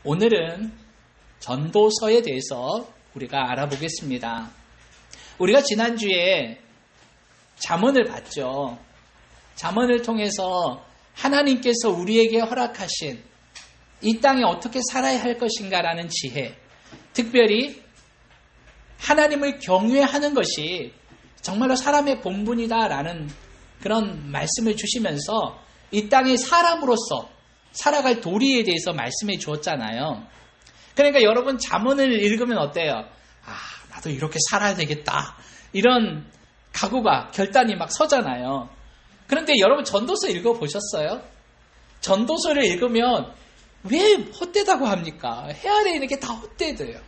오늘은 전도서에 대해서 우리가 알아보겠습니다. 우리가 지난주에 잠언을 봤죠. 잠언을 통해서 하나님께서 우리에게 허락하신 이 땅에 어떻게 살아야 할 것인가라는 지혜, 특별히 하나님을 경외하는 것이 정말로 사람의 본분이다라는 그런 말씀을 주시면서 이 땅의 사람으로서 살아갈 도리에 대해서 말씀해 주었잖아요. 그러니까 여러분 잠언을 읽으면 어때요? 나도 이렇게 살아야 되겠다. 이런 각오가, 결단이 막 서잖아요. 그런데 여러분 전도서 읽어보셨어요? 전도서를 읽으면 왜 헛되다고 합니까? 해 아래에 있는 게 다 헛되대요.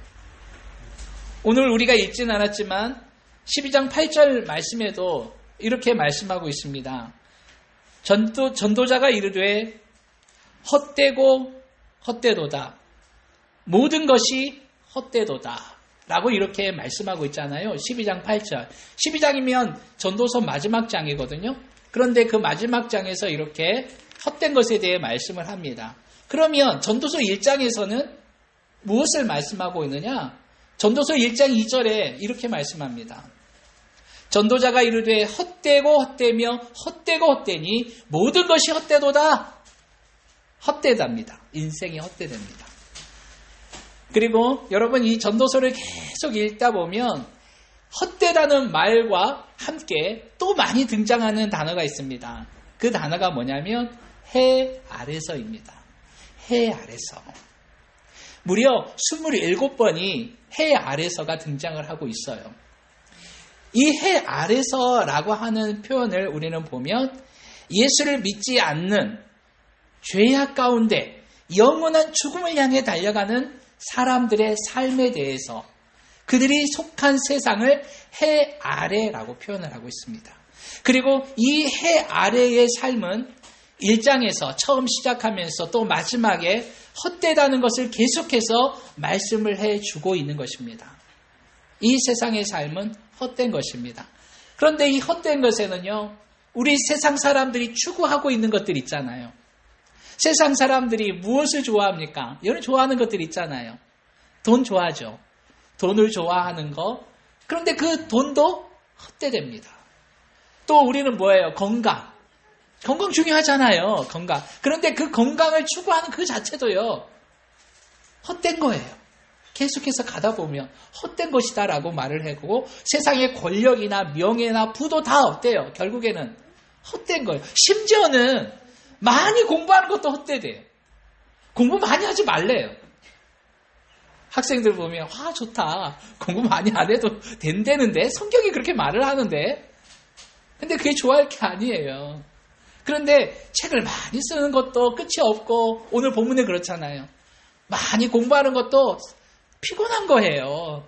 오늘 우리가 읽지는 않았지만 12장 8절 말씀에도 이렇게 말씀하고 있습니다. 전도자가 이르되 헛되고 헛되도다. 모든 것이 헛되도다. 라고 이렇게 말씀하고 있잖아요. 12장 8절. 12장이면 전도서 마지막 장이거든요. 그런데 그 마지막 장에서 이렇게 헛된 것에 대해 말씀을 합니다. 그러면 전도서 1장에서는 무엇을 말씀하고 있느냐? 전도서 1장 2절에 이렇게 말씀합니다. 전도자가 이르되 헛되고 헛되며 헛되고 헛되니 모든 것이 헛되도다. 헛되답니다. 인생이 헛되됩니다. 그리고 여러분 이 전도서를 계속 읽다 보면 헛되다는 말과 함께 또 많이 등장하는 단어가 있습니다. 그 단어가 뭐냐면 해 아래서입니다. 해 아래서. 무려 27번이 해 아래서가 등장을 하고 있어요. 이 해 아래서라고 하는 표현을 우리는 보면 예수를 믿지 않는 죄악 가운데 영원한 죽음을 향해 달려가는 사람들의 삶에 대해서 그들이 속한 세상을 해 아래라고 표현을 하고 있습니다. 그리고 이 해 아래의 삶은 1장에서 처음 시작하면서 또 마지막에 헛되다는 것을 계속해서 말씀을 해주고 있는 것입니다. 이 세상의 삶은 헛된 것입니다. 그런데 이 헛된 것에는요, 우리 세상 사람들이 추구하고 있는 것들 있잖아요. 세상 사람들이 무엇을 좋아합니까? 여러분 좋아하는 것들 있잖아요. 돈 좋아하죠. 돈을 좋아하는 거. 그런데 그 돈도 헛되됩니다. 또 우리는 뭐예요? 건강. 건강 중요하잖아요. 건강. 그런데 그 건강을 추구하는 그 자체도요. 헛된 거예요. 계속해서 가다 보면 헛된 것이다라고 말을 하고 세상의 권력이나 명예나 부도 다 어때요? 결국에는 헛된 거예요. 심지어는 많이 공부하는 것도 헛되대요. 공부 많이 하지 말래요. 학생들 보면 좋다. 공부 많이 안 해도 된다는데 성경이 그렇게 말을 하는데 근데 그게 좋아할 게 아니에요. 그런데 책을 많이 쓰는 것도 끝이 없고 오늘 본문에 그렇잖아요. 많이 공부하는 것도 피곤한 거예요.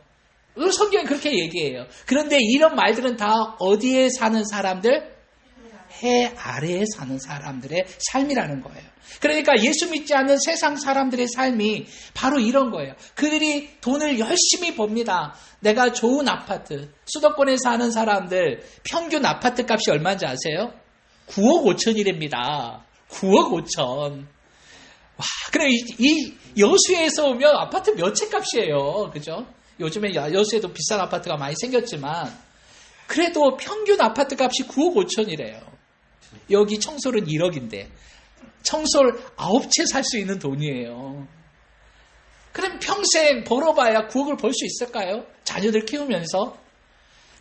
성경이 그렇게 얘기해요. 그런데 이런 말들은 다 어디에 사는 사람들? 해 아래에 사는 사람들의 삶이라는 거예요. 그러니까 예수 믿지 않는 세상 사람들의 삶이 바로 이런 거예요. 그들이 돈을 열심히 법니다. 내가 좋은 아파트, 수도권에 사는 사람들 평균 아파트 값이 얼마인지 아세요? 9억 5천이랍니다. 9억 5천. 와, 그럼 이 여수에서 오면 아파트 몇 채 값이에요. 그죠? 요즘에 여수에도 비싼 아파트가 많이 생겼지만 그래도 평균 아파트 값이 9억 5천이래요. 여기 청솔은 1억인데 청솔 9채 살 수 있는 돈이에요. 그럼 평생 벌어봐야 9억을 벌 수 있을까요? 자녀들 키우면서.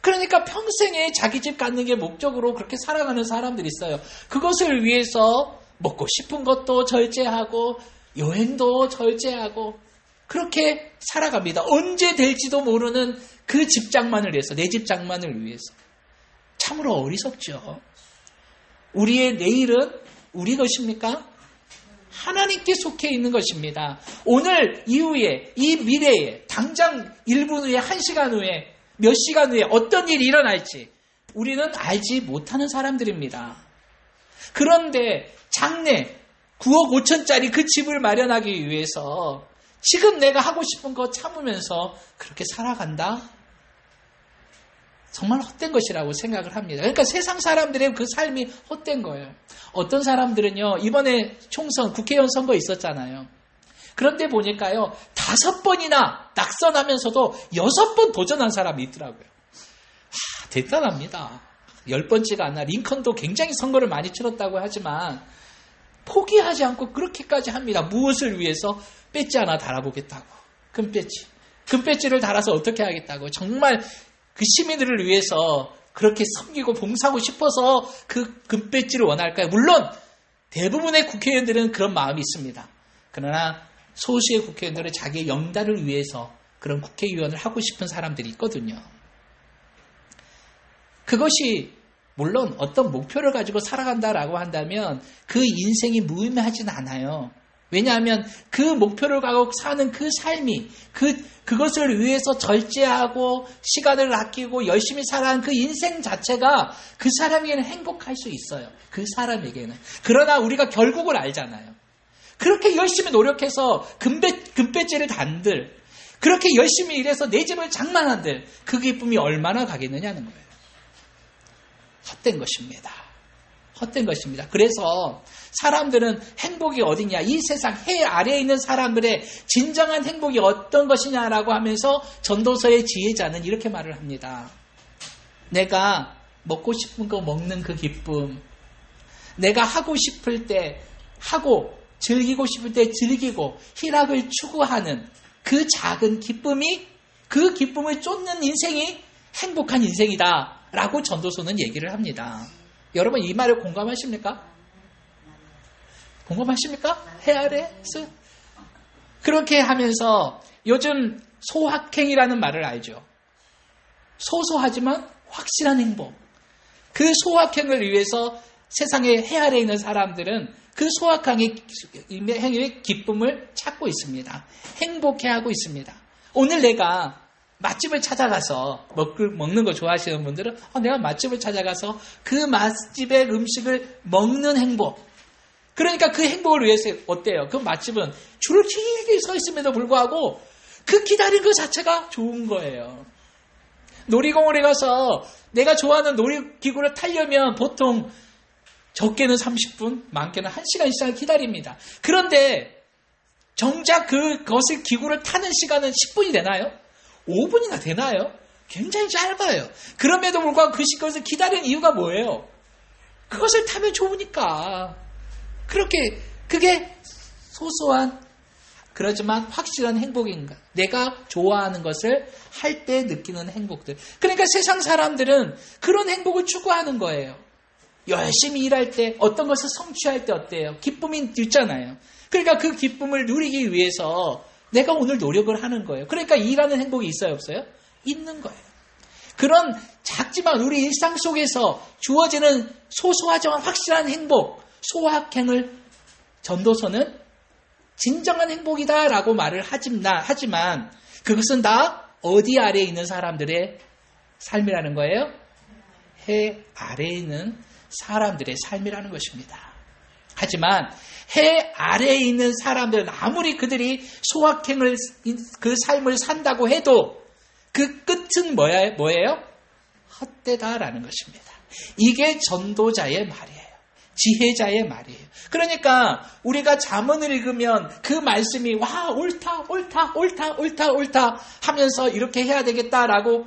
그러니까 평생에 자기 집 갖는 게 목적으로 그렇게 살아가는 사람들이 있어요. 그것을 위해서 먹고 싶은 것도 절제하고 여행도 절제하고 그렇게 살아갑니다. 언제 될지도 모르는 그 집장만을 위해서, 내 집장만을 위해서. 참으로 어리석죠. 우리의 내일은 우리 것입니까? 하나님께 속해 있는 것입니다. 오늘 이후에, 이 미래에, 당장 1분 후에, 1시간 후에, 몇 시간 후에 어떤 일이 일어날지 우리는 알지 못하는 사람들입니다. 그런데 장래 9억 5천짜리 그 집을 마련하기 위해서 지금 내가 하고 싶은 거 참으면서 그렇게 살아간다? 정말 헛된 것이라고 생각을 합니다. 그러니까 세상 사람들의 그 삶이 헛된 거예요. 어떤 사람들은요, 이번에 총선, 국회의원 선거 있었잖아요. 그런데 보니까요, 5번이나 낙선하면서도 6번 도전한 사람이 있더라고요. 대단합니다. 10번째가 안 나. 링컨도 굉장히 선거를 많이 치렀다고 하지만 포기하지 않고 그렇게까지 합니다. 무엇을 위해서? 배지 하나 달아보겠다고. 금배지를 달아서 어떻게 하겠다고. 정말 그 시민들을 위해서 그렇게 섬기고 봉사하고 싶어서 그 금배지를 원할까요? 물론 대부분의 국회의원들은 그런 마음이 있습니다. 그러나 소수의 국회의원들은 자기의 영달을 위해서 그런 국회의원을 하고 싶은 사람들이 있거든요. 그것이 물론 어떤 목표를 가지고 살아간다라고 한다면 그 인생이 무의미하진 않아요. 왜냐하면 그 목표를 가지고 사는 그 삶이 그것을 위해서 절제하고 시간을 아끼고 열심히 살아가는 그 인생 자체가 그 사람에게는 행복할 수 있어요. 그 사람에게는. 그러나 우리가 결국을 알잖아요. 그렇게 열심히 노력해서 금배지를 단들, 그렇게 열심히 일해서 내 집을 장만한들, 그 기쁨이 얼마나 가겠느냐는 거예요. 헛된 것입니다. 헛된 것입니다. 그래서 사람들은 행복이 어디냐, 이 세상 해 아래에 있는 사람들의 진정한 행복이 어떤 것이냐라고 하면서 전도서의 지혜자는 이렇게 말을 합니다. 내가 먹고 싶은 거 먹는 그 기쁨, 내가 하고 싶을 때 하고 즐기고 싶을 때 즐기고 희락을 추구하는 그 작은 기쁨이, 그 기쁨을 쫓는 인생이 행복한 인생이다 라고 전도서는 얘기를 합니다. 여러분 이 말에 공감하십니까? 공감하십니까? 헤아레스? 그렇게 하면서 요즘 소확행이라는 말을 알죠. 소소하지만 확실한 행복. 그 소확행을 위해서 세상에 헤아려 있는 사람들은 그 소확행의 기쁨을 찾고 있습니다. 행복해하고 있습니다. 오늘 내가 맛집을 찾아가서 먹는 거 좋아하시는 분들은 내가 맛집을 찾아가서 그 맛집의 음식을 먹는 행복. 그러니까 그 행복을 위해서 어때요? 그 맛집은 줄을 길게 서 있음에도 불구하고 그 기다린 그 자체가 좋은 거예요. 놀이공원에 가서 내가 좋아하는 놀이기구를 타려면 보통 적게는 30분, 많게는 1시간 이상을 기다립니다. 그런데 정작 그것을 기구를 타는 시간은 10분이 되나요? 5분이나 되나요? 굉장히 짧아요. 그럼에도 불구하고 그것을 기다리는 이유가 뭐예요? 그것을 타면 좋으니까. 그게 소소한 그렇지만 확실한 행복인가? 내가 좋아하는 것을 할 때 느끼는 행복들. 그러니까 세상 사람들은 그런 행복을 추구하는 거예요. 열심히 일할 때 어떤 것을 성취할 때 어때요? 기쁨이 있잖아요. 그러니까 그 기쁨을 누리기 위해서 내가 오늘 노력을 하는 거예요. 그러니까 일하는 행복이 있어요, 없어요? 있는 거예요. 그런 작지만 우리 일상 속에서 주어지는 소소하지만 확실한 행복, 소확행을 전도서는 진정한 행복이다라고 말을 하지만 그것은 다 어디 아래에 있는 사람들의 삶이라는 거예요? 해 아래에 있는 사람들의 삶이라는 것입니다. 하지만 해 아래에 있는 사람들은 아무리 그들이 소확행을 그 삶을 산다고 해도 그 끝은 뭐예요? 헛되다라는 것입니다. 이게 전도자의 말이에요. 지혜자의 말이에요. 그러니까 우리가 잠언을 읽으면 그 말씀이 옳다 하면서 이렇게 해야 되겠다라고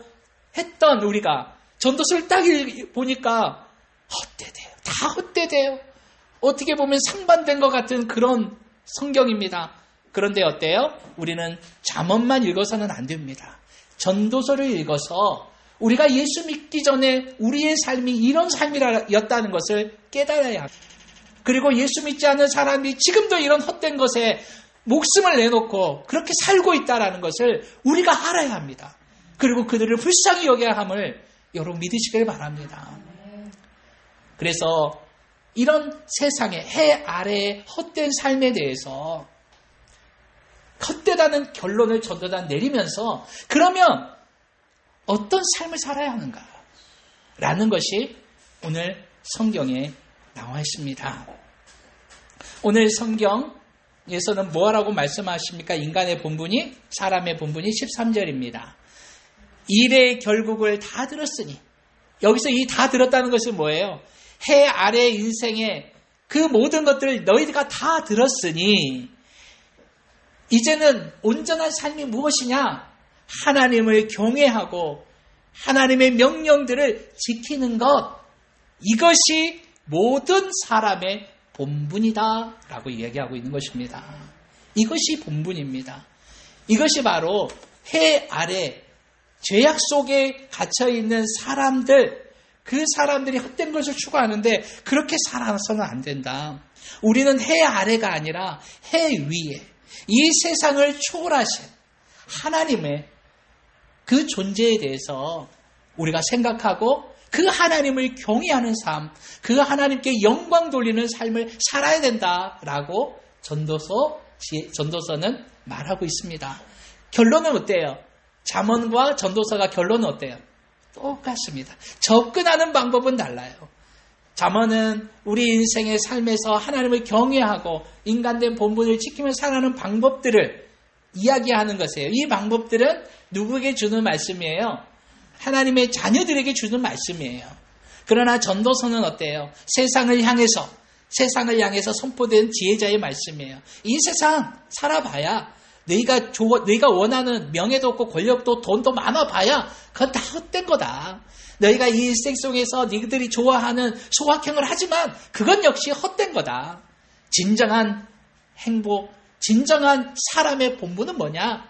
했던 우리가 전도서를 딱 보니까 헛되대요. 다 헛되대요. 어떻게 보면 상반된 것 같은 그런 성경입니다. 그런데 어때요? 우리는 잠언만 읽어서는 안 됩니다. 전도서를 읽어서 우리가 예수 믿기 전에 우리의 삶이 이런 삶이었다는 것을 깨달아야 합니다. 그리고 예수 믿지 않는 사람이 지금도 이런 헛된 것에 목숨을 내놓고 그렇게 살고 있다는 것을 우리가 알아야 합니다. 그리고 그들을 불쌍히 여겨야 함을 여러분 믿으시길 바랍니다. 그래서 이런 세상에 해 아래의 헛된 삶에 대해서 헛되다는 결론을 전도자는 내리면서 그러면 어떤 삶을 살아야 하는가? 라는 것이 오늘 성경에 나와 있습니다. 오늘 성경에서는 뭐라고 말씀하십니까? 인간의 본분이, 사람의 본분이 13절입니다. 일의 결국을 다 들었으니, 여기서 이 다 들었다는 것은 뭐예요? 해 아래 인생의 그 모든 것들을 너희가 다 들었으니 이제는 온전한 삶이 무엇이냐? 하나님을 경외하고 하나님의 명령들을 지키는 것. 이것이 모든 사람의 본분이다 라고 이야기하고 있는 것입니다. 이것이 본분입니다. 이것이 바로 해 아래 죄악 속에 갇혀있는 사람들, 그 사람들이 헛된 것을 추구하는데 그렇게 살아서는 안 된다. 우리는 해 아래가 아니라 해 위에 이 세상을 초월하신 하나님의 그 존재에 대해서 우리가 생각하고 그 하나님을 경외하는 삶, 그 하나님께 영광 돌리는 삶을 살아야 된다라고 전도서는 말하고 있습니다. 결론은 어때요? 잠언과 전도서가 결론은 어때요? 똑같습니다. 접근하는 방법은 달라요. 잠언은 우리 인생의 삶에서 하나님을 경외하고 인간된 본분을 지키며 살아가는 방법들을 이야기하는 것이에요. 이 방법들은 누구에게 주는 말씀이에요? 하나님의 자녀들에게 주는 말씀이에요. 그러나 전도서는 어때요? 세상을 향해서 선포된 지혜자의 말씀이에요. 이 세상 살아봐야 너희가 원하는 명예도 없고 권력도 돈도 많아봐야 그건 다 헛된 거다. 너희가 이 일생 속에서 너희들이 좋아하는 소확행을 하지만 그건 역시 헛된 거다. 진정한 행복, 진정한 사람의 본분은 뭐냐?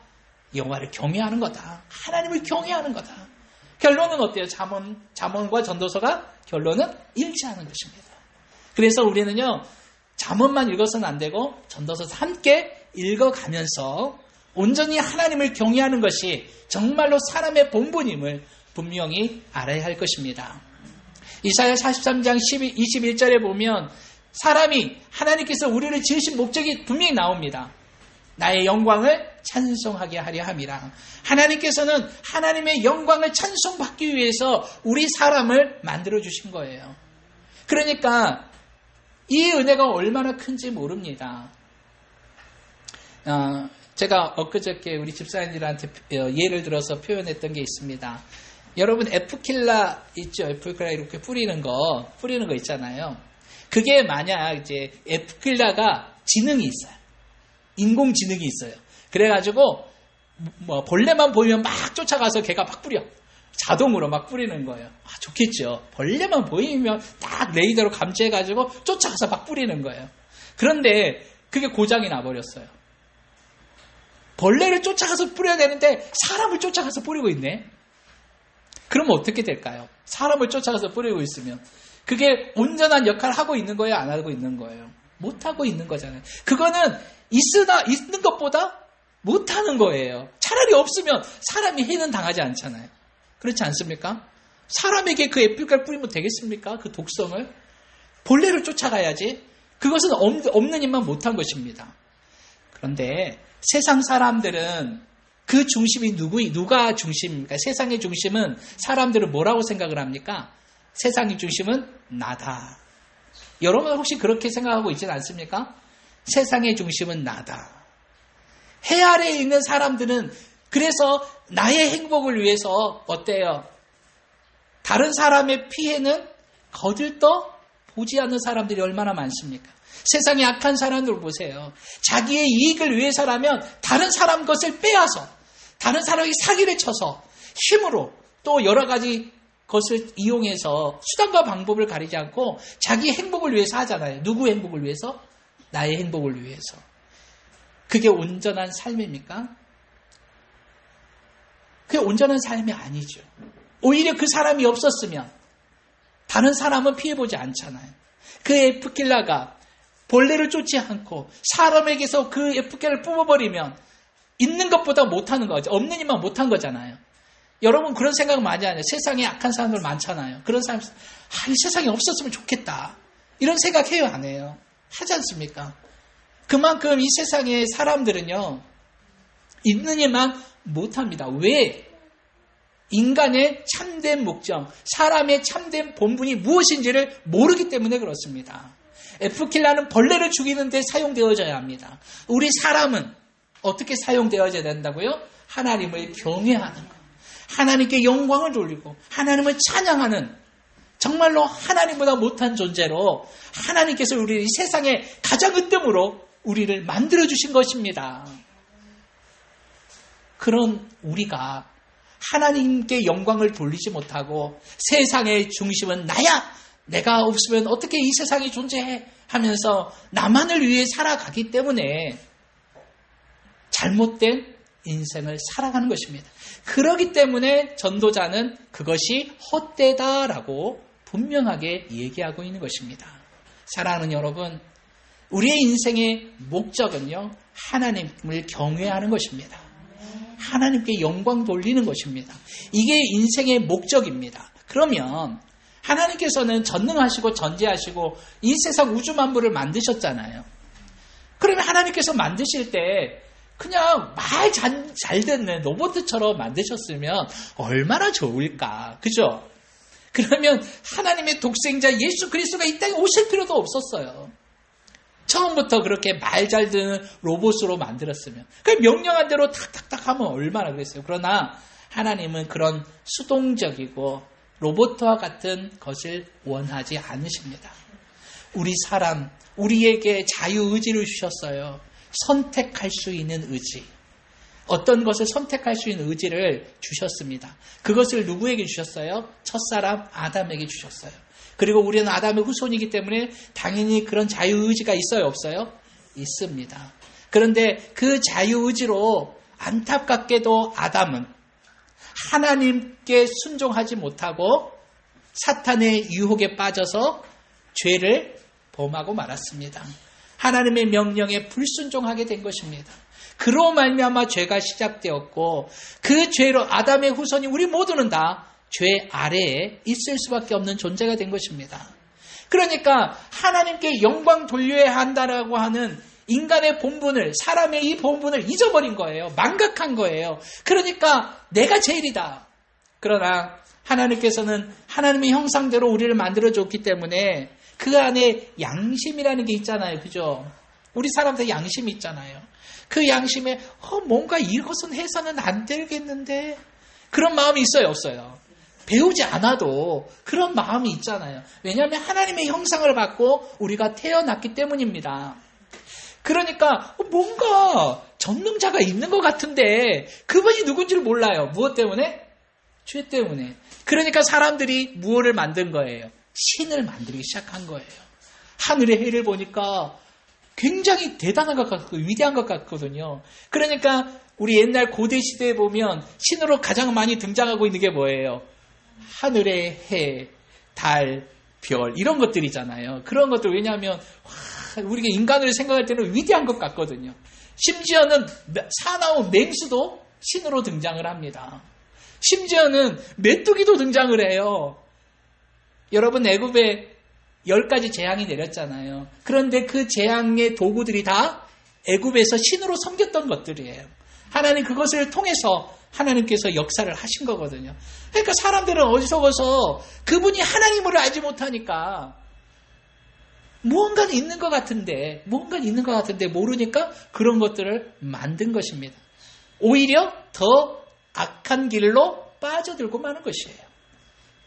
여호와를 경외하는 거다. 하나님을 경외하는 거다. 결론은 어때요? 잠언과 전도서가 결론은 일치하는 것입니다. 그래서 우리는요, 잠언만 읽어서는 안 되고 전도서 함께 읽어가면서 온전히 하나님을 경외하는 것이 정말로 사람의 본분임을 분명히 알아야 할 것입니다. 이사야 43장 21절에 보면 사람이 하나님께서 우리를 지으신 목적이 분명히 나옵니다. 나의 영광을 찬송하게 하려 함이라. 하나님께서는 하나님의 영광을 찬송받기 위해서 우리 사람을 만들어주신 거예요. 그러니까 이 은혜가 얼마나 큰지 모릅니다. 제가 엊그저께 우리 집사님들한테 예를 들어서 표현했던 게 있습니다. 여러분 에프킬라 있죠? 에프킬라 이렇게 뿌리는 거 있잖아요. 그게 만약 이제 에프킬라가 지능이 있어요. 인공지능이 있어요. 그래가지고 벌레만 보이면 막 쫓아가서 걔가 막 뿌려. 자동으로 막 뿌리는 거예요. 좋겠죠. 벌레만 보이면 딱 레이더로 감지해가지고 쫓아가서 막 뿌리는 거예요. 그런데 그게 고장이 나버렸어요. 벌레를 쫓아가서 뿌려야 되는데 사람을 쫓아가서 뿌리고 있네. 그러면 어떻게 될까요? 사람을 쫓아가서 뿌리고 있으면 그게 온전한 역할을 하고 있는 거예요? 안 하고 있는 거예요? 못하고 있는 거잖아요. 그거는 있는 것보다 못하는 거예요. 차라리 없으면 사람이 해는 당하지 않잖아요. 그렇지 않습니까? 사람에게 그 에프킬라를 뿌리면 되겠습니까? 그 독성을? 벌레를 쫓아가야지. 그것은 없는 힘만 못한 것입니다. 그런데 세상 사람들은 그 중심이 누가 중심입니까? 세상의 중심은 사람들은 뭐라고 생각을 합니까? 세상의 중심은 나다. 여러분 혹시 그렇게 생각하고 있지는 않습니까? 세상의 중심은 나다. 해 아래에 있는 사람들은 그래서 나의 행복을 위해서 어때요? 다른 사람의 피해는 거들떠 보지 않는 사람들이 얼마나 많습니까? 세상에 악한 사람들 보세요. 자기의 이익을 위해서라면 다른 사람 것을 빼앗아 다른 사람이 사기를 쳐서 힘으로 또 여러 가지 것을 이용해서 수단과 방법을 가리지 않고 자기 행복을 위해서 하잖아요. 누구 행복을 위해서? 나의 행복을 위해서. 그게 온전한 삶입니까? 그게 온전한 삶이 아니죠. 오히려 그 사람이 없었으면 다른 사람은 피해보지 않잖아요. 그 에프킬라가 벌레를 쫓지 않고 사람에게서 그 에프킬라를 뽑아버리면 있는 것보다 못하는 거죠. 없는 힘만 못한 거잖아요. 여러분 그런 생각 많이 하냐. 세상에 악한 사람들 많잖아요. 그런 사람, 이 세상에 없었으면 좋겠다. 이런 생각해요, 안 해요? 하지 않습니까? 그만큼 이 세상의 사람들은요, 있는 힘만 못합니다. 왜? 인간의 참된 목적, 사람의 참된 본분이 무엇인지를 모르기 때문에 그렇습니다. 에프킬라는 벌레를 죽이는 데 사용되어져야 합니다. 우리 사람은 어떻게 사용되어져야 된다고요? 하나님을 경외하는 것. 하나님께 영광을 돌리고 하나님을 찬양하는 정말로 하나님보다 못한 존재로 하나님께서 우리를 이 세상에 가장 으뜸으로 우리를 만들어주신 것입니다. 그런 우리가 하나님께 영광을 돌리지 못하고 세상의 중심은 나야! 내가 없으면 어떻게 이 세상이 존재해? 하면서 나만을 위해 살아가기 때문에 잘못된 인생을 살아가는 것입니다. 그렇기 때문에 전도자는 그것이 헛되다라고 분명하게 얘기하고 있는 것입니다. 사랑하는 여러분, 우리의 인생의 목적은요, 하나님을 경외하는 것입니다. 하나님께 영광 돌리는 것입니다. 이게 인생의 목적입니다. 그러면 하나님께서는 전능하시고 전지하시고 이 세상 우주 만물을 만드셨잖아요. 그러면 하나님께서 만드실 때 그냥 말 잘 듣는 로봇처럼 만드셨으면 얼마나 좋을까, 그죠? 그러면 하나님의 독생자 예수 그리스도가 이 땅에 오실 필요도 없었어요. 처음부터 그렇게 말 잘 듣는 로봇으로 만들었으면, 그 명령한 대로 탁탁탁 하면 얼마나 그랬어요. 그러나 하나님은 그런 수동적이고 로봇과 같은 것을 원하지 않으십니다. 우리 사람, 우리에게 자유의지를 주셨어요. 선택할 수 있는 의지. 어떤 것을 선택할 수 있는 의지를 주셨습니다. 그것을 누구에게 주셨어요? 첫사람 아담에게 주셨어요. 그리고 우리는 아담의 후손이기 때문에 당연히 그런 자유의지가 있어요, 없어요? 있습니다. 그런데 그 자유의지로 안타깝게도 아담은 하나님께 순종하지 못하고 사탄의 유혹에 빠져서 죄를 범하고 말았습니다. 하나님의 명령에 불순종하게 된 것입니다. 그로 말미암아 죄가 시작되었고, 그 죄로 아담의 후손이 우리 모두는 다 죄 아래에 있을 수밖에 없는 존재가 된 것입니다. 그러니까 하나님께 영광 돌려야 한다라고 하는 인간의 본분을, 사람의 이 본분을 잊어버린 거예요. 망각한 거예요. 그러니까 내가 제일이다. 그러나 하나님께서는 하나님의 형상대로 우리를 만들어줬기 때문에 그 안에 양심이라는 게 있잖아요. 그죠? 우리 사람들 양심이 있잖아요. 그 양심에 뭔가 이것은 해서는 안 되겠는데, 그런 마음이 있어요, 없어요? 배우지 않아도 그런 마음이 있잖아요. 왜냐하면 하나님의 형상을 받고 우리가 태어났기 때문입니다. 그러니까 뭔가 전능자가 있는 것 같은데 그분이 누군지를 몰라요. 무엇 때문에? 죄 때문에. 그러니까 사람들이 무엇을 만든 거예요? 신을 만들기 시작한 거예요. 하늘의 해를 보니까 굉장히 대단한 것 같고 위대한 것 같거든요. 그러니까 우리 옛날 고대 시대에 보면 신으로 가장 많이 등장하고 있는 게 뭐예요? 하늘의 해, 달, 별, 이런 것들이잖아요. 그런 것들, 왜냐하면 우리가 인간을 생각할 때는 위대한 것 같거든요. 심지어는 사나운 맹수도 신으로 등장을 합니다. 심지어는 메뚜기도 등장을 해요. 여러분, 애굽에 10가지 재앙이 내렸잖아요. 그런데 그 재앙의 도구들이 다 애굽에서 신으로 섬겼던 것들이에요. 하나님 그것을 통해서 하나님께서 역사를 하신 거거든요. 그러니까 사람들은 어리석어서 그분이 하나님을 알지 못하니까 무언가는 있는 것 같은데 모르니까 그런 것들을 만든 것입니다. 오히려 더 악한 길로 빠져들고 마는 것이에요.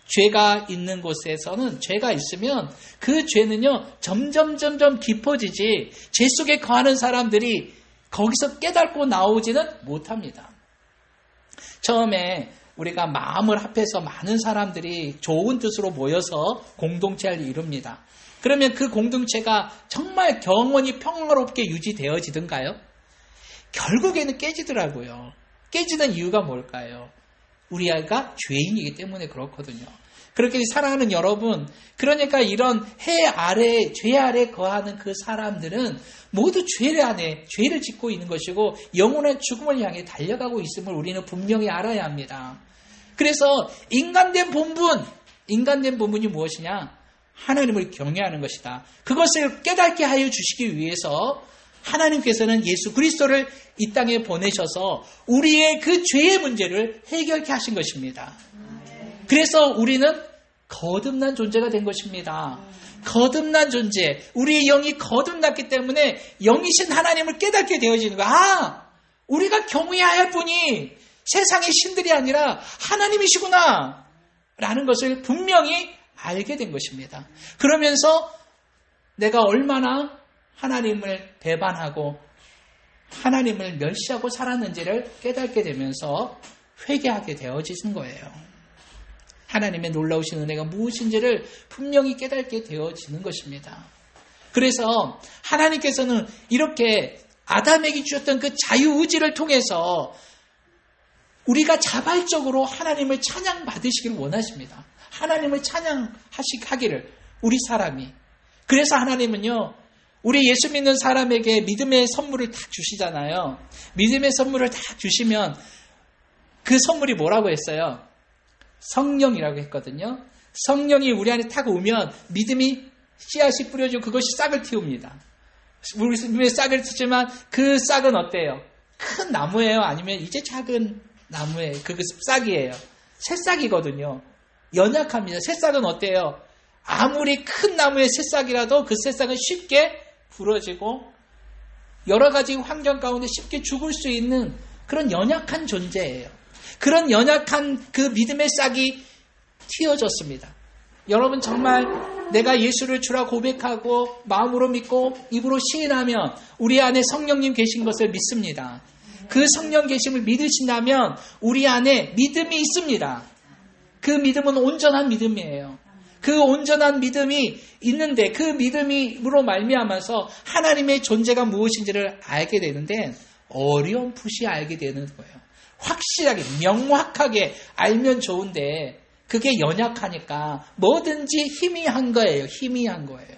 죄가 있는 곳에서는, 죄가 있으면 그 죄는요 점점 깊어지지, 죄 속에 거하는 사람들이 거기서 깨닫고 나오지는 못합니다. 처음에 우리가 마음을 합해서 많은 사람들이 좋은 뜻으로 모여서 공동체를 이룹니다. 그러면 그 공동체가 정말 영원히 평화롭게 유지되어지던가요? 결국에는 깨지더라고요. 깨지는 이유가 뭘까요? 우리 아이가 죄인이기 때문에 그렇거든요. 그렇게 사랑하는 여러분, 그러니까 이런 해 아래, 죄 아래 거하는 그 사람들은 모두 죄 안에 죄를 짓고 있는 것이고 영원한 죽음을 향해 달려가고 있음을 우리는 분명히 알아야 합니다. 그래서 인간된 본분이 무엇이냐? 하나님을 경외하는 것이다. 그것을 깨닫게 하여 주시기 위해서 하나님께서는 예수 그리스도를 이 땅에 보내셔서 우리의 그 죄의 문제를 해결케 하신 것입니다. 그래서 우리는 거듭난 존재가 된 것입니다. 거듭난 존재, 우리의 영이 거듭났기 때문에 영이신 하나님을 깨닫게 되어지는 거야. 우리가 경외해야 할 분이 세상의 신들이 아니라 하나님이시구나 라는 것을 분명히 알게 된 것입니다. 그러면서 내가 얼마나 하나님을 배반하고 하나님을 멸시하고 살았는지를 깨닫게 되면서 회개하게 되어지는 거예요. 하나님의 놀라우신 은혜가 무엇인지를 분명히 깨닫게 되어지는 것입니다. 그래서 하나님께서는 이렇게 아담에게 주셨던 그 자유의지를 통해서 우리가 자발적으로 하나님을 찬양받으시기를 원하십니다. 하나님을 찬양하기를 우리 사람이. 그래서 하나님은요, 우리 예수 믿는 사람에게 믿음의 선물을 다 주시잖아요. 믿음의 선물을 다 주시면 그 선물이 뭐라고 했어요? 성령이라고 했거든요. 성령이 우리 안에 탁 오면 믿음이 씨앗이 뿌려지고 그것이 싹을 틔웁니다. 우리 믿음의 싹을 틔지만 그 싹은 어때요? 큰 나무예요? 아니면 이제 작은 나무예요? 그 싹이에요. 새싹이거든요. 연약합니다. 새싹은 어때요? 아무리 큰 나무의 새싹이라도 그 새싹은 쉽게 부러지고 여러 가지 환경 가운데 쉽게 죽을 수 있는 그런 연약한 존재예요. 그런 연약한 그 믿음의 싹이 튀어졌습니다. 여러분 정말 내가 예수를 주라 고백하고 마음으로 믿고 입으로 시인하면 우리 안에 성령님 계신 것을 믿습니다. 그 성령 계심을 믿으신다면 우리 안에 믿음이 있습니다. 그 믿음은 온전한 믿음이에요. 그 온전한 믿음이 있는데 그 믿음으로 말미암아서 하나님의 존재가 무엇인지를 알게 되는데 어렴풋이 알게 되는 거예요. 확실하게 명확하게 알면 좋은데 그게 연약하니까 뭐든지 희미한 거예요. 희미한 거예요.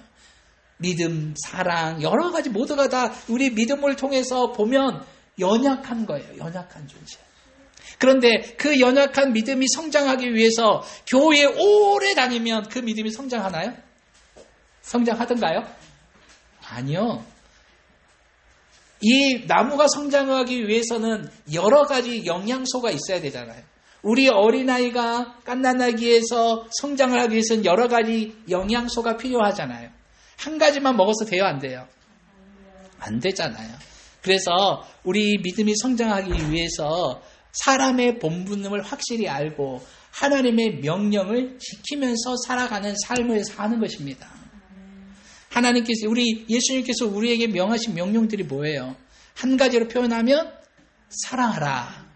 믿음, 사랑 여러 가지 모두가 다 우리 믿음을 통해서 보면 연약한 거예요. 연약한 존재. 그런데 그 연약한 믿음이 성장하기 위해서 교회에 오래 다니면 그 믿음이 성장하나요? 성장하던가요? 아니요. 이 나무가 성장하기 위해서는 여러 가지 영양소가 있어야 되잖아요. 우리 어린아이가 갓난아기에서 성장을 하기 위해서는 여러 가지 영양소가 필요하잖아요. 한 가지만 먹어서 돼요? 안 돼요? 안 되잖아요. 그래서 우리 믿음이 성장하기 위해서 사람의 본분을 확실히 알고 하나님의 명령을 지키면서 살아가는 삶을 사는 것입니다. 하나님께서 예수님께서 우리에게 명하신 명령들이 뭐예요? 한 가지로 표현하면 사랑하라.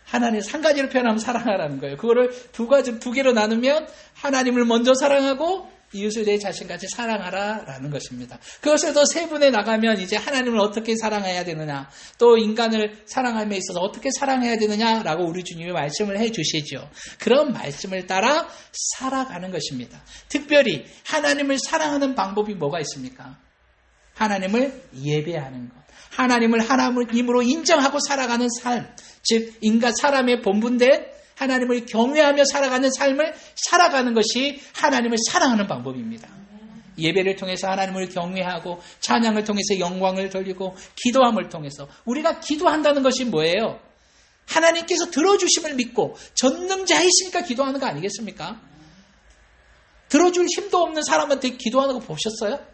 하나님 한 가지로 표현하면 사랑하라는 거예요. 그거를 두 개로 나누면 하나님을 먼저 사랑하고 이웃을 내 자신같이 사랑하라라는 것입니다. 그것을 더 세분해 나가면 이제 하나님을 어떻게 사랑해야 되느냐, 또 인간을 사랑함에 있어서 어떻게 사랑해야 되느냐라고 우리 주님이 말씀을 해주시죠. 그런 말씀을 따라 살아가는 것입니다. 특별히 하나님을 사랑하는 방법이 뭐가 있습니까? 하나님을 예배하는 것, 하나님을 하나님으로 인정하고 살아가는 삶, 즉 인간 사람의 본분된 하나님을 경외하며 살아가는 삶을 살아가는 것이 하나님을 사랑하는 방법입니다. 예배를 통해서 하나님을 경외하고 찬양을 통해서 영광을 돌리고 기도함을 통해서 우리가 기도한다는 것이 뭐예요? 하나님께서 들어주심을 믿고 전능자이시니까 기도하는 거 아니겠습니까? 들어줄 힘도 없는 사람한테 기도하는 거 보셨어요?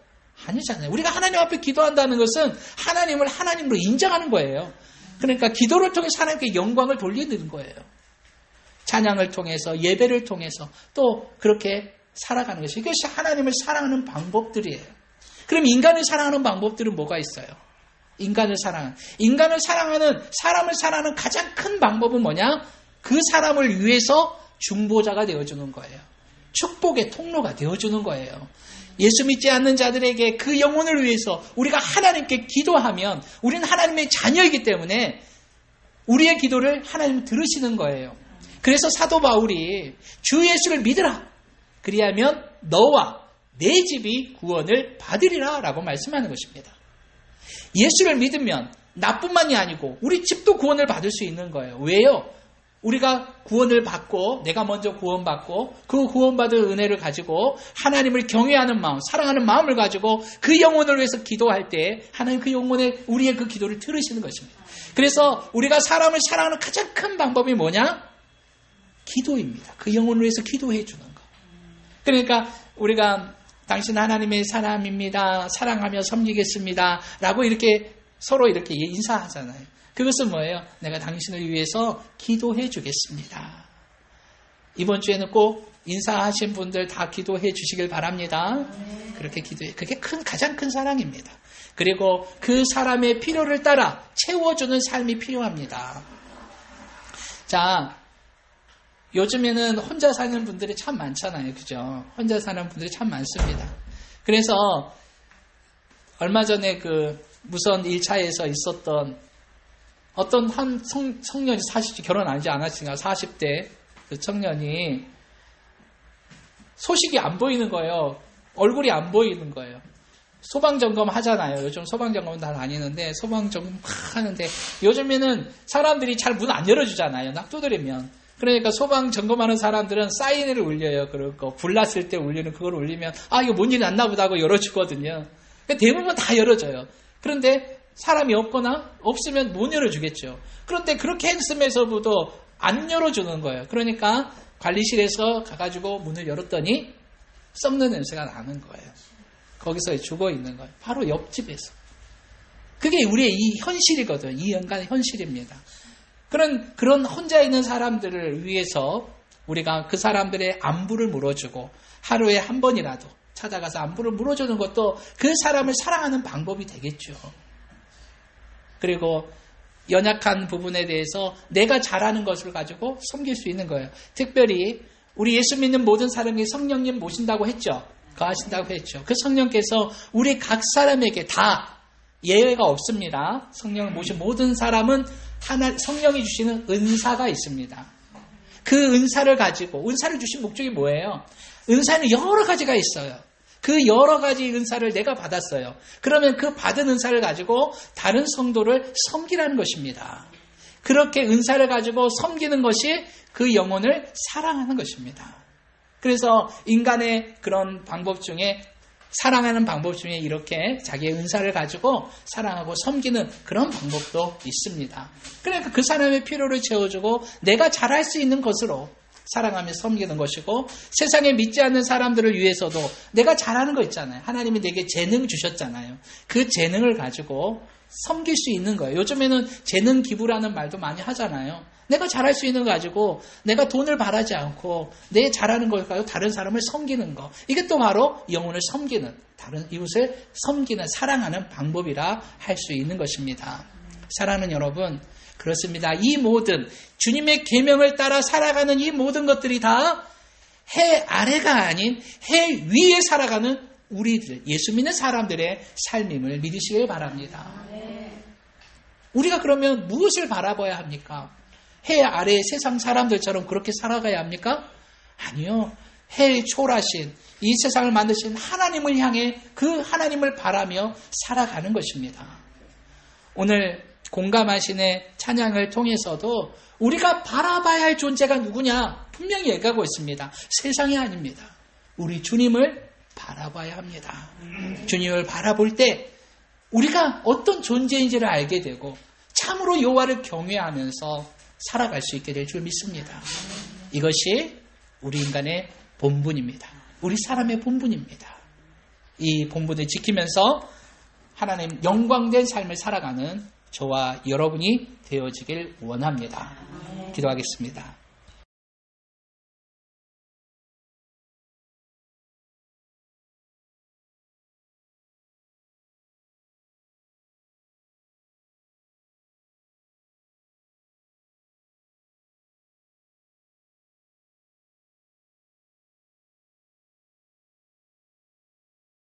아니잖아요. 우리가 하나님 앞에 기도한다는 것은 하나님을 하나님으로 인정하는 거예요. 그러니까 기도를 통해서 하나님께 영광을 돌리는 거예요. 찬양을 통해서 예배를 통해서 또 그렇게 살아가는 것이 이것이 하나님을 사랑하는 방법들이에요. 그럼 인간을 사랑하는 방법들은 뭐가 있어요? 인간을 사랑하는 사람을 사랑하는 가장 큰 방법은 뭐냐? 그 사람을 위해서 중보자가 되어주는 거예요. 축복의 통로가 되어주는 거예요. 예수 믿지 않는 자들에게 그 영혼을 위해서 우리가 하나님께 기도하면 우리는 하나님의 자녀이기 때문에 우리의 기도를 하나님 들으시는 거예요. 그래서 사도 바울이 주 예수를 믿으라. 그리하면 너와 내 집이 구원을 받으리라 라고 말씀하는 것입니다. 예수를 믿으면 나뿐만이 아니고 우리 집도 구원을 받을 수 있는 거예요. 왜요? 우리가 구원을 받고 내가 먼저 구원받고 그 구원받은 은혜를 가지고 하나님을 경외하는 마음, 사랑하는 마음을 가지고 그 영혼을 위해서 기도할 때 하나님 그 영혼의 우리의 그 기도를 들으시는 것입니다. 그래서 우리가 사람을 사랑하는 가장 큰 방법이 뭐냐? 기도입니다. 그 영혼을 위해서 기도해 주는 것. 그러니까 우리가 당신 하나님의 사람입니다. 사랑하며 섬기겠습니다. 라고 이렇게 서로 이렇게 인사하잖아요. 그것은 뭐예요? 내가 당신을 위해서 기도해 주겠습니다. 이번 주에는 꼭 인사하신 분들 다 기도해 주시길 바랍니다. 그렇게 기도해. 그게 가장 큰 사랑입니다. 그리고 그 사람의 필요를 따라 채워주는 삶이 필요합니다. 자, 요즘에는 혼자 사는 분들이 참 많잖아요. 그죠? 혼자 사는 분들이 참 많습니다. 그래서 얼마 전에 그 무선 1차에서 있었던 어떤 한 청년이 결혼 아직 안 하시니까 40대 그 청년이 소식이 안 보이는 거예요. 얼굴이 안 보이는 거예요. 소방점검 하잖아요. 요즘 소방점검 다 다니는데 소방점검 하는데 요즘에는 사람들이 잘 문 안 열어주잖아요. 낙 두드리면. 그러니까 소방점검하는 사람들은 사이렌을 울려요. 그리고 불 났을 때 울리는 그걸 울리면 이거 뭔 일이 났나 보다 하고 열어주거든요. 대부분 다 열어줘요. 그런데 사람이 없으면 못 열어주겠죠. 그런데 그렇게 했음에서도 안 열어주는 거예요. 그러니까 관리실에서 가가지고 문을 열었더니 썩는 냄새가 나는 거예요. 거기서 죽어 있는 거예요. 바로 옆집에서. 그게 우리의 이 현실이거든요. 이 인간의 현실입니다. 그런 혼자 있는 사람들을 위해서 우리가 그 사람들의 안부를 물어주고 하루에 한 번이라도 찾아가서 안부를 물어주는 것도 그 사람을 사랑하는 방법이 되겠죠. 그리고 연약한 부분에 대해서 내가 잘하는 것을 가지고 섬길 수 있는 거예요. 특별히 우리 예수 믿는 모든 사람이 성령님 모신다고 했죠. 거하신다고 했죠. 그 성령께서 우리 각 사람에게 다 예외가 없습니다. 성령을 모신 모든 사람은 성령이 주시는 은사가 있습니다. 그 은사를 가지고 은사를 주신 목적이 뭐예요? 은사는 여러 가지가 있어요. 그 여러 가지 은사를 내가 받았어요. 그러면 그 받은 은사를 가지고 다른 성도를 섬기라는 것입니다. 그렇게 은사를 가지고 섬기는 것이 그 영혼을 사랑하는 것입니다. 그래서 인간의 그런 방법 중에 사랑하는 방법 중에 이렇게 자기의 은사를 가지고 사랑하고 섬기는 그런 방법도 있습니다. 그러니까 그 사람의 필요를 채워주고 내가 잘할 수 있는 것으로 사랑하며 섬기는 것이고 세상에 믿지 않는 사람들을 위해서도 내가 잘하는 거 있잖아요. 하나님이 내게 재능 주셨잖아요. 그 재능을 가지고 섬길 수 있는 거예요. 요즘에는 재능 기부라는 말도 많이 하잖아요. 내가 잘할 수 있는 거 가지고 내가 돈을 바라지 않고 내 잘하는 걸 가지고 다른 사람을 섬기는 거. 이게 또 바로 영혼을 섬기는, 다른 이웃을 섬기는, 사랑하는 방법이라 할 수 있는 것입니다. 사랑하는 여러분, 그렇습니다. 이 모든 주님의 계명을 따라 살아가는 이 모든 것들이 다 해 아래가 아닌 해 위에 살아가는 우리들, 예수 믿는 사람들의 삶임을 믿으시길 바랍니다. 우리가 그러면 무엇을 바라봐야 합니까? 해 아래 세상 사람들처럼 그렇게 살아가야 합니까? 아니요. 해의 초라신 이 세상을 만드신 하나님을 향해 그 하나님을 바라며 살아가는 것입니다. 오늘 공감하신의 찬양을 통해서도 우리가 바라봐야 할 존재가 누구냐 분명히 얘기하고 있습니다. 세상이 아닙니다. 우리 주님을 바라봐야 합니다. 주님을 바라볼 때 우리가 어떤 존재인지를 알게 되고 참으로 여호와를 경외하면서 살아갈 수 있게 될 줄 믿습니다. 이것이 우리 인간의 본분입니다. 우리 사람의 본분입니다. 이 본분을 지키면서 하나님 영광된 삶을 살아가는 저와 여러분이 되어지길 원합니다. 기도하겠습니다.